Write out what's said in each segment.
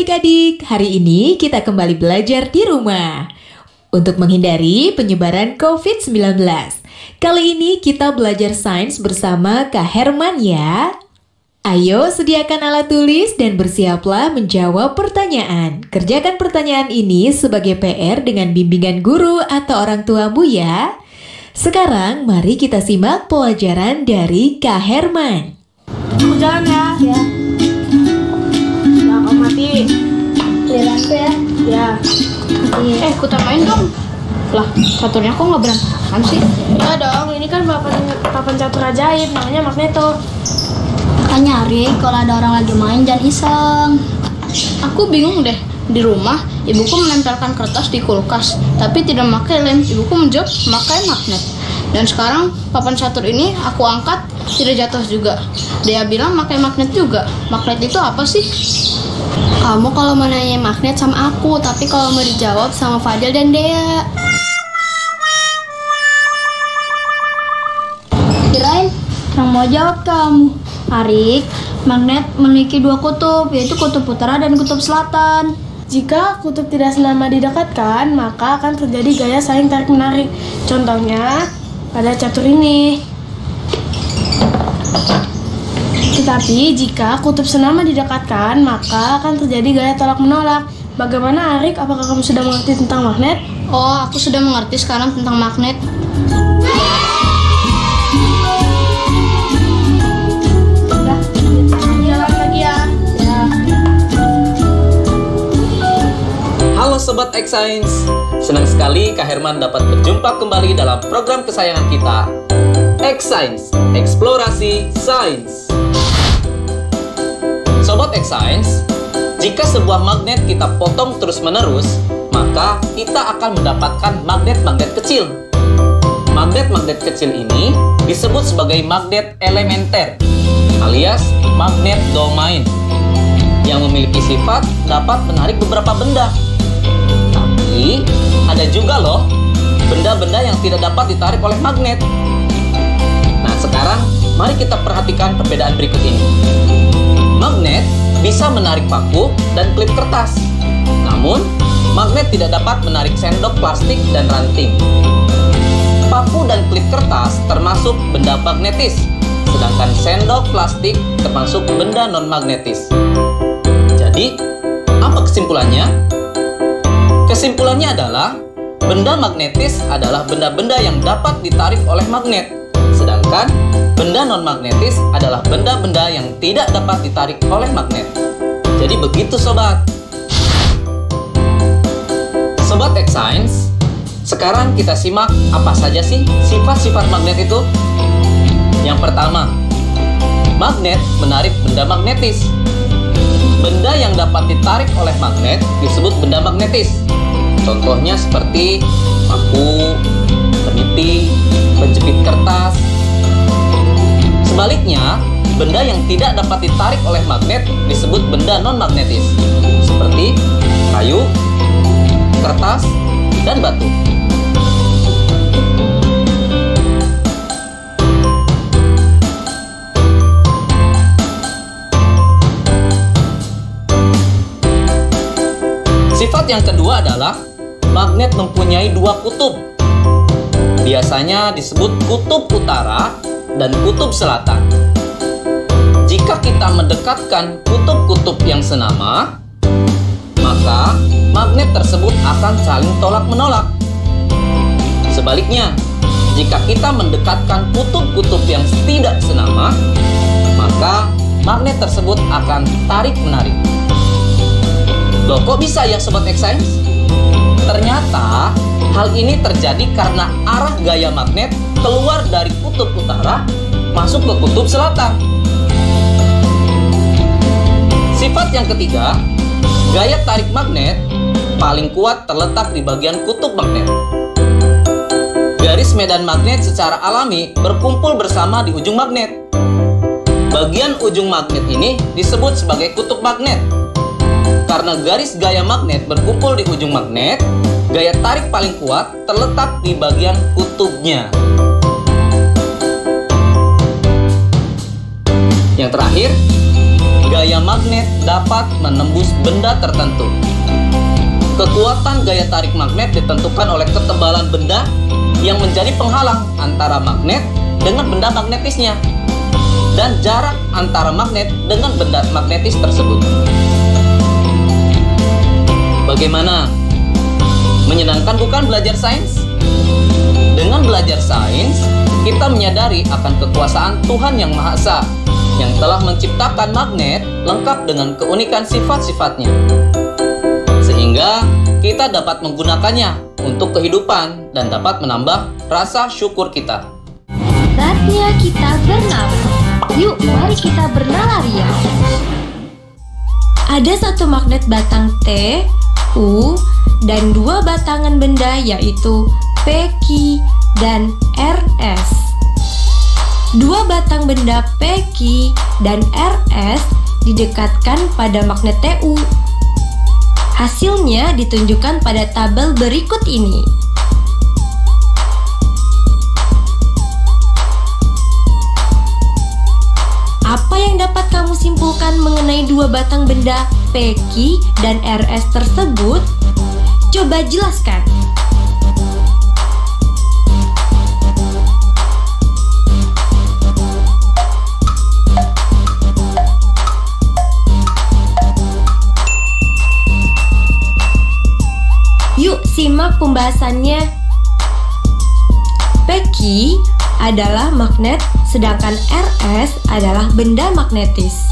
adik-adik, hari ini kita kembali belajar di rumah untuk menghindari penyebaran COVID-19. Kali ini kita belajar sains bersama Kak Herman ya. Ayo sediakan alat tulis dan bersiaplah menjawab pertanyaan. Kerjakan pertanyaan ini sebagai PR dengan bimbingan guru atau orang tuamu ya. Sekarang mari kita simak pelajaran dari Kak Herman. Aku jalan ya. Ya. Ya, Om mati. Lihat aku ya. Ya. Ikutan main dong. Lah, caturnya kok nggak berantakan sih? Ya dong, ini kan papan catur ajaib, namanya Magneto. Kan nyari kalau ada orang lagi main, jangan iseng. Aku bingung deh. Di rumah, ibuku menempelkan kertas di kulkas, tapi tidak memakai lem. Ibuku menjawab memakai magnet. Dan sekarang papan catur ini aku angkat, tidak jatuh juga. Dia bilang pakai magnet juga. Magnet itu apa sih? Kamu kalau mau nanya magnet sama aku, tapi kalau mau dijawab sama Fadil dan Dea. Kirain yang mau jawab kamu. Arik, magnet memiliki dua kutub, yaitu kutub utara dan kutub selatan. Jika kutub tidak senama didekatkan, maka akan terjadi gaya saling tarik-menarik. Contohnya pada catur ini. Tetapi jika kutub senama didekatkan, maka akan terjadi gaya tolak-menolak. Bagaimana Arik? Apakah kamu sudah mengerti tentang magnet? Oh, aku sudah mengerti sekarang tentang magnet. Jalan lagi ya. Halo Sobat X-Science, senang sekali Kak Herman dapat berjumpa kembali dalam program kesayangan kita, X-Science, Eksplorasi Sains. Sobat X-Science, jika sebuah magnet kita potong terus-menerus, maka kita akan mendapatkan magnet-magnet kecil. Magnet-magnet kecil ini disebut sebagai magnet elementer, alias magnet domain, yang memiliki sifat dapat menarik beberapa benda. Tapi ada juga loh benda-benda yang tidak dapat ditarik oleh magnet. Nah sekarang mari kita perhatikan perbedaan berikut ini. Magnet bisa menarik paku dan klip kertas. Namun magnet tidak dapat menarik sendok plastik dan ranting. Paku dan klip kertas termasuk benda magnetis, sedangkan sendok plastik termasuk benda non-magnetis. Jadi apa kesimpulannya? Kesimpulannya adalah benda magnetis adalah benda-benda yang dapat ditarik oleh magnet, sedangkan benda non-magnetis adalah benda-benda yang tidak dapat ditarik oleh magnet. Jadi begitu sobat. Sobat X-Science, sekarang kita simak apa saja sih sifat-sifat magnet itu. Yang pertama, magnet menarik benda magnetis. Benda yang dapat ditarik oleh magnet disebut benda magnetis. Contohnya seperti paku, peniti, penjepit kertas. Sebaliknya, benda yang tidak dapat ditarik oleh magnet disebut benda non-magnetis, seperti kayu, kertas, dan batu. Sifat yang kedua adalah magnet mempunyai dua kutub. Biasanya disebut kutub utara dan kutub selatan. Jika kita mendekatkan kutub-kutub yang senama, maka magnet tersebut akan saling tolak-menolak. Sebaliknya, jika kita mendekatkan kutub-kutub yang tidak senama, maka magnet tersebut akan tarik-menarik. Loh, kok bisa ya Sobat X-Science? Ternyata hal ini terjadi karena arah gaya magnet keluar dari kutub utara masuk ke kutub selatan. Sifat yang ketiga, gaya tarik magnet paling kuat terletak di bagian kutub magnet. Garis medan magnet secara alami berkumpul bersama di ujung magnet. Bagian ujung magnet ini disebut sebagai kutub magnet. Karena garis gaya magnet berkumpul di ujung magnet, gaya tarik paling kuat terletak di bagian kutubnya. Yang terakhir, gaya magnet dapat menembus benda tertentu. Kekuatan gaya tarik magnet ditentukan oleh ketebalan benda yang menjadi penghalang antara magnet dengan benda magnetisnya dan jarak antara magnet dengan benda magnetis tersebut. Bagaimana? Menyenangkan bukan belajar sains? Dengan belajar sains, kita menyadari akan kekuasaan Tuhan Yang Maha Esa yang telah menciptakan magnet lengkap dengan keunikan sifat-sifatnya. Sehingga kita dapat menggunakannya untuk kehidupan dan dapat menambah rasa syukur kita. Saatnya kita bernalar. Yuk, mari kita bernalar ya. Ada satu magnet batang T, U, dan dua batangan benda yaitu P, Q, dan RS. Dua batang benda P, Q, dan RS didekatkan pada magnet TU. Hasilnya ditunjukkan pada tabel berikut ini. Apa yang dapat kamu simpulkan mengenai dua batang benda P, Q, dan RS tersebut? Coba jelaskan. Yuk simak pembahasannya. P, Q adalah magnet, sedangkan RS adalah benda magnetis.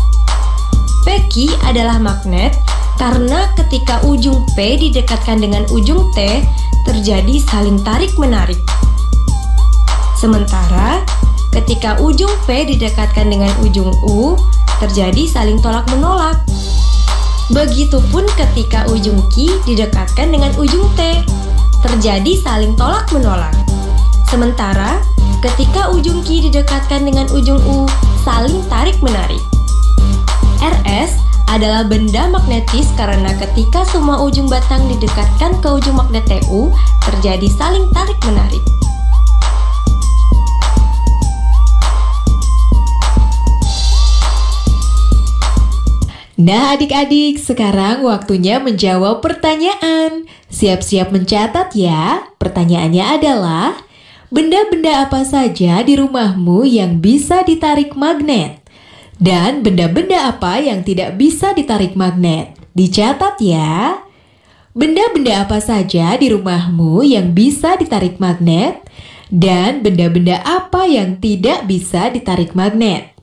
P, Q adalah magnet karena ketika ujung P didekatkan dengan ujung T, terjadi saling tarik-menarik. Sementara ketika ujung P didekatkan dengan ujung U, terjadi saling tolak-menolak. Begitupun ketika ujung Q didekatkan dengan ujung T, terjadi saling tolak-menolak. Sementara ketika ujung Q didekatkan dengan ujung U, saling tarik-menarik. RS adalah benda magnetis karena ketika semua ujung batang didekatkan ke ujung magnet TU, terjadi saling tarik-menarik. Nah adik-adik, sekarang waktunya menjawab pertanyaan. Siap-siap mencatat ya. Pertanyaannya adalah, benda-benda apa saja di rumahmu yang bisa ditarik magnet? Dan benda-benda apa yang tidak bisa ditarik magnet? Dicatat ya. Benda-benda apa saja di rumahmu yang bisa ditarik magnet? Dan benda-benda apa yang tidak bisa ditarik magnet?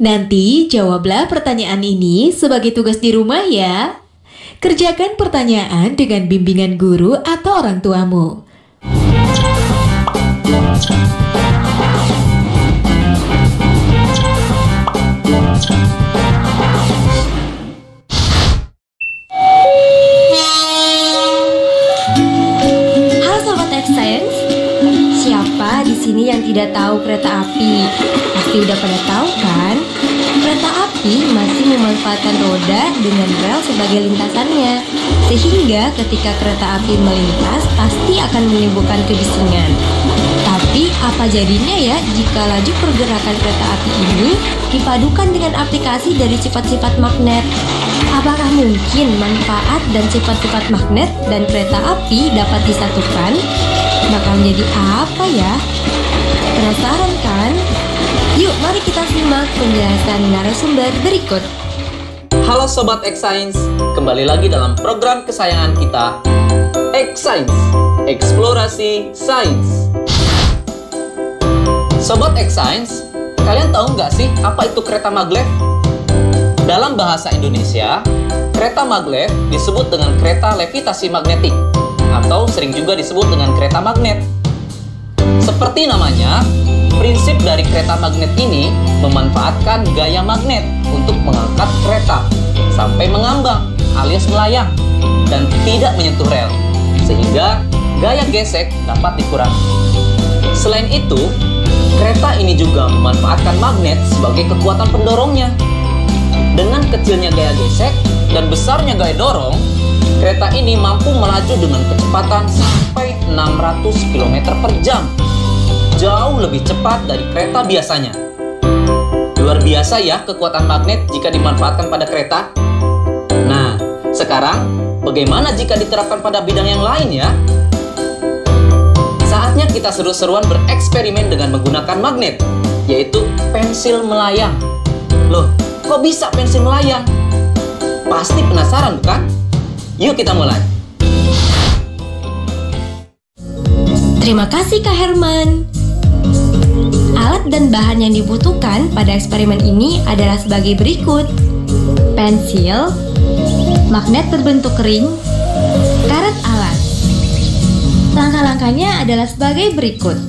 Nanti jawablah pertanyaan ini sebagai tugas di rumah ya. Kerjakan pertanyaan dengan bimbingan guru atau orang tuamu. Halo Sobat X-Science. Siapa di sini yang tidak tahu kereta api? Pasti udah pada tahu kan? Kereta api masih memanfaatkan roda dengan rel sebagai lintasannya. Sehingga ketika kereta api melintas pasti akan menimbulkan kebisingan. Tapi apa jadinya ya jika laju pergerakan kereta api ini dipadukan dengan aplikasi dari sifat-sifat magnet? Apakah mungkin manfaat dan sifat-sifat magnet dan kereta api dapat disatukan? Bakal jadi apa ya? Penasaran kan? Yuk mari kita simak penjelasan narasumber berikut. Halo Sobat X-Science, kembali lagi dalam program kesayangan kita, X-Science, Eksplorasi Sains. Sobat X-Science, kalian tahu nggak sih apa itu kereta maglev? Dalam bahasa Indonesia, kereta maglev disebut dengan kereta levitasi magnetik atau sering juga disebut dengan kereta magnet. Seperti namanya, prinsip dari kereta magnet ini memanfaatkan gaya magnet untuk mengangkat kereta sampai mengambang alias melayang dan tidak menyentuh rel, sehingga gaya gesek dapat dikurangi. Selain itu, kereta ini juga memanfaatkan magnet sebagai kekuatan pendorongnya. Dengan kecilnya gaya gesek dan besarnya gaya dorong, kereta ini mampu melaju dengan kecepatan sampai 600 km per jam. Jauh lebih cepat dari kereta biasanya. Luar biasa ya kekuatan magnet jika dimanfaatkan pada kereta. Nah, sekarang bagaimana jika diterapkan pada bidang yang lain ya? Saatnya kita seru-seruan bereksperimen dengan menggunakan magnet, yaitu pensil melayang. Loh, kok bisa pensil melayang? Pasti penasaran bukan? Yuk kita mulai. Terima kasih Kak Herman. Alat dan bahan yang dibutuhkan pada eksperimen ini adalah sebagai berikut: pensil, magnet berbentuk ring, karet alat. Langkah-langkahnya adalah sebagai berikut.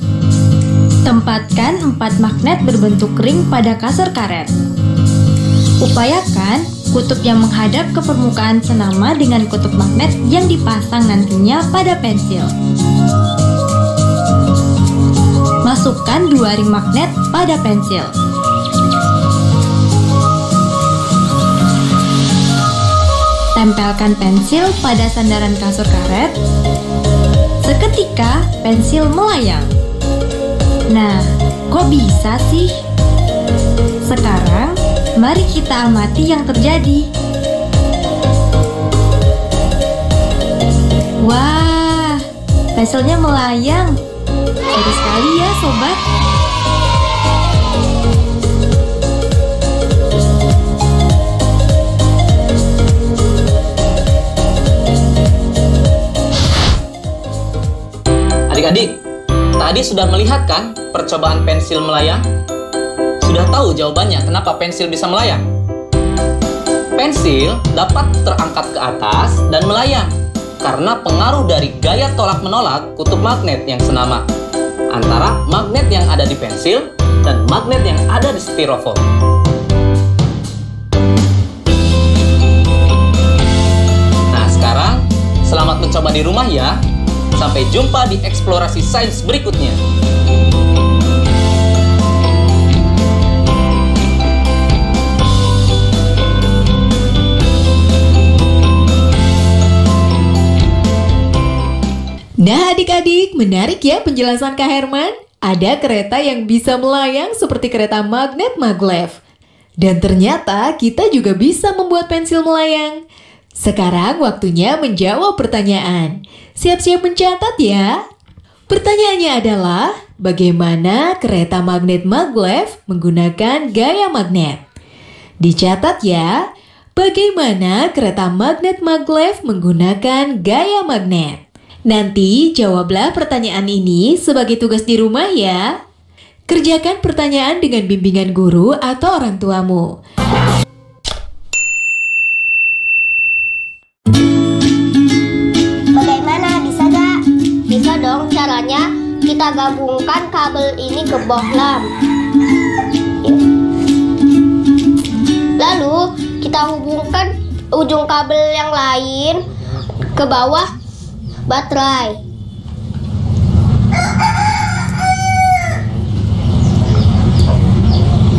Tempatkan 4 magnet berbentuk ring pada kasar karet. Upayakan kutub yang menghadap ke permukaan senama dengan kutub magnet yang dipasang nantinya pada pensil. Masukkan 2 ring magnet pada pensil. Tempelkan pensil pada sandaran kasur karet. Seketika pensil melayang. Nah, kok bisa sih? Sekarang, mari kita amati yang terjadi. Wah, pensilnya melayang. Seru sekali ya, sobat. Adik-adik, tadi sudah melihat kan percobaan pensil melayang? Sudah tahu jawabannya kenapa pensil bisa melayang? Pensil dapat terangkat ke atas dan melayang karena pengaruh dari gaya tolak-menolak kutub magnet yang senama antara magnet yang ada di pensil dan magnet yang ada di styrofoam. Nah, sekarang selamat mencoba di rumah ya. Sampai jumpa di eksplorasi sains berikutnya. Nah adik-adik, menarik ya penjelasan Kak Herman. Ada kereta yang bisa melayang seperti kereta magnet maglev. Dan ternyata kita juga bisa membuat pensil melayang. Sekarang waktunya menjawab pertanyaan. Siap-siap mencatat ya. Pertanyaannya adalah, bagaimana kereta magnet maglev menggunakan gaya magnet? Dicatat ya, bagaimana kereta magnet maglev menggunakan gaya magnet? Nanti jawablah pertanyaan ini sebagai tugas di rumah ya. Kerjakan pertanyaan dengan bimbingan guru atau orang tuamu. Bagaimana, bisa gak? Bisa dong, caranya kita gabungkan kabel ini ke bohlam. Lalu kita hubungkan ujung kabel yang lain ke bawah baterai.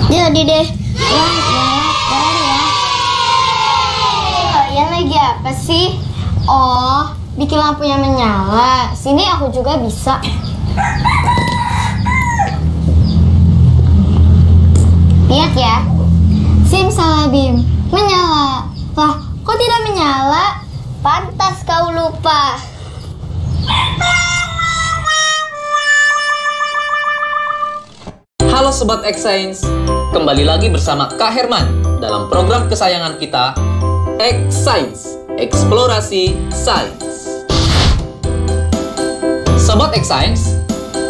Jadi deh. Kalian lagi apa sih? Oh, bikin lampunya menyala. Sini aku juga bisa. Lihat ya. Simsalabim, menyala. Lah, kok tidak menyala? Pantas kau lupa. Halo Sobat X-Science, kembali lagi bersama Kak Herman dalam program kesayangan kita, X-Science, Eksplorasi Sains. Sobat X-Science,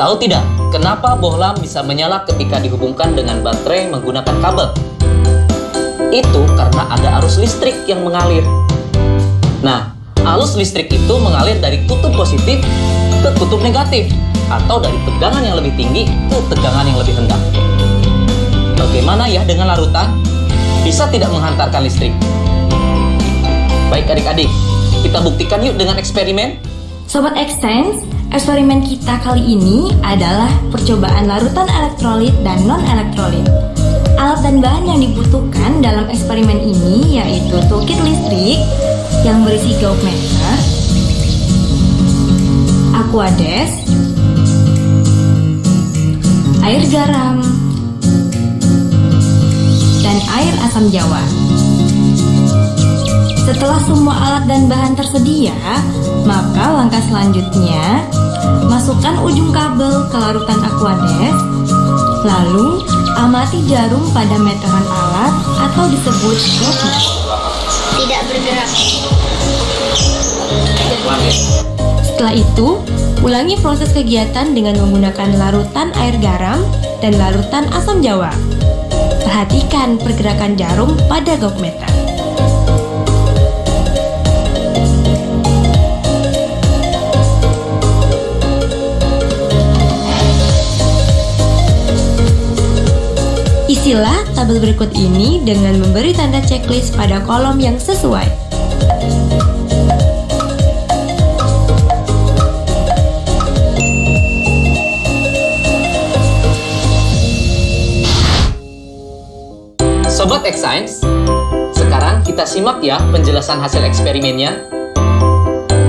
tahu tidak kenapa bohlam bisa menyala ketika dihubungkan dengan baterai menggunakan kabel? Itu karena ada arus listrik yang mengalir. Nah, arus listrik itu mengalir dari kutub positif ke kutub negatif, atau dari tegangan yang lebih tinggi ke tegangan yang lebih rendah. Bagaimana ya dengan larutan? Bisa tidak menghantarkan listrik? Baik adik-adik, kita buktikan yuk dengan eksperimen. Sobat X-Science, eksperimen kita kali ini adalah percobaan larutan elektrolit dan non-elektrolit. Alat dan bahan yang dibutuhkan dalam eksperimen ini yaitu toolkit listrik yang berisi gauge-meter, aquades, air garam, asam jawa. Setelah semua alat dan bahan tersedia, maka langkah selanjutnya, masukkan ujung kabel ke larutan Aquades, lalu amati jarum pada meteran alat atau disebut droplet. Tidak bergerak. Setelah itu, ulangi proses kegiatan dengan menggunakan larutan air garam dan larutan asam jawa. Perhatikan pergerakan jarum pada gauge-meter. Isilah tabel berikut ini dengan memberi tanda checklist pada kolom yang sesuai. Sobat X-Science, sekarang kita simak ya penjelasan hasil eksperimennya.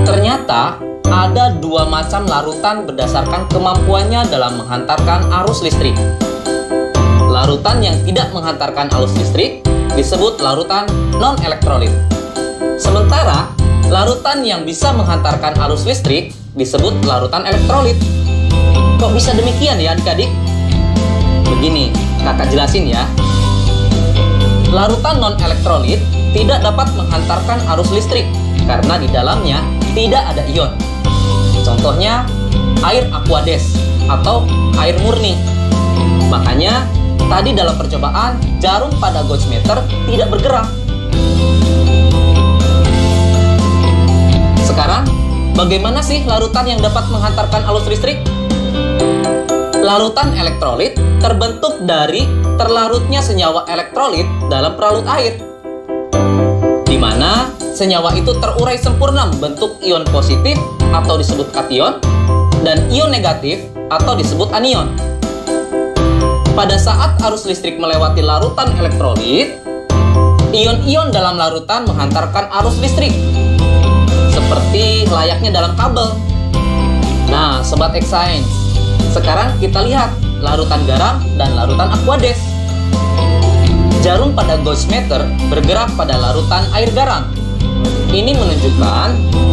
Ternyata ada dua macam larutan berdasarkan kemampuannya dalam menghantarkan arus listrik. Larutan yang tidak menghantarkan arus listrik disebut larutan non-elektrolit. Sementara larutan yang bisa menghantarkan arus listrik disebut larutan elektrolit. Kok bisa demikian ya adik-adik? Begini, kakak jelasin ya. Larutan non-elektrolit tidak dapat menghantarkan arus listrik karena di dalamnya tidak ada ion. Contohnya air Aquades atau air murni. Makanya tadi dalam percobaan jarum pada gauge-meter tidak bergerak. Sekarang bagaimana sih larutan yang dapat menghantarkan arus listrik? Larutan elektrolit terbentuk dari terlarutnya senyawa elektrolit dalam peralut air, di mana senyawa itu terurai sempurna membentuk ion positif atau disebut kation dan ion negatif atau disebut anion. Pada saat arus listrik melewati larutan elektrolit, ion-ion dalam larutan menghantarkan arus listrik seperti layaknya dalam kabel. Nah, Sobat X-Science, sekarang kita lihat larutan garam dan larutan Aquades. Jarum pada gauge-meter bergerak pada larutan air garam. Ini menunjukkan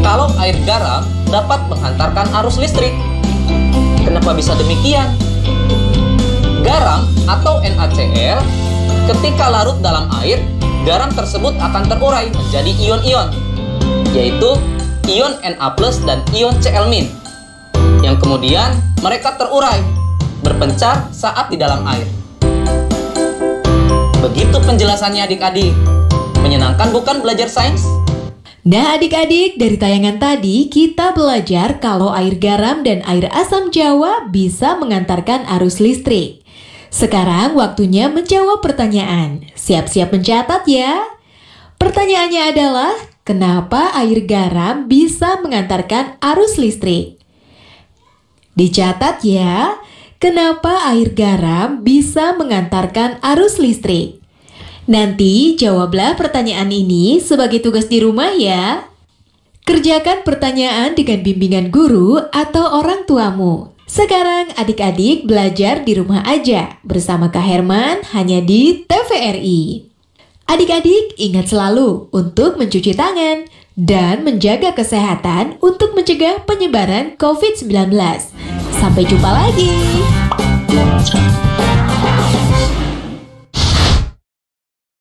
kalau air garam dapat menghantarkan arus listrik. Kenapa bisa demikian? Garam atau NaCl ketika larut dalam air, garam tersebut akan terurai menjadi ion-ion, yaitu ion Na+ dan ion Cl-, yang kemudian mereka terurai, berpencar saat di dalam air. Begitu penjelasannya adik-adik. Menyenangkan bukan belajar sains? Nah adik-adik, dari tayangan tadi kita belajar kalau air garam dan air asam jawa bisa mengantarkan arus listrik. Sekarang waktunya menjawab pertanyaan. Siap-siap mencatat ya. Pertanyaannya adalah, kenapa air garam bisa mengantarkan arus listrik? Dicatat ya, kenapa air garam bisa mengantarkan arus listrik? Nanti jawablah pertanyaan ini sebagai tugas di rumah ya. Kerjakan pertanyaan dengan bimbingan guru atau orang tuamu. Sekarang adik-adik belajar di rumah aja bersama Kak Herman hanya di TVRI. Adik-adik ingat selalu untuk mencuci tangan dan menjaga kesehatan untuk mencegah penyebaran COVID-19. Sampai jumpa lagi.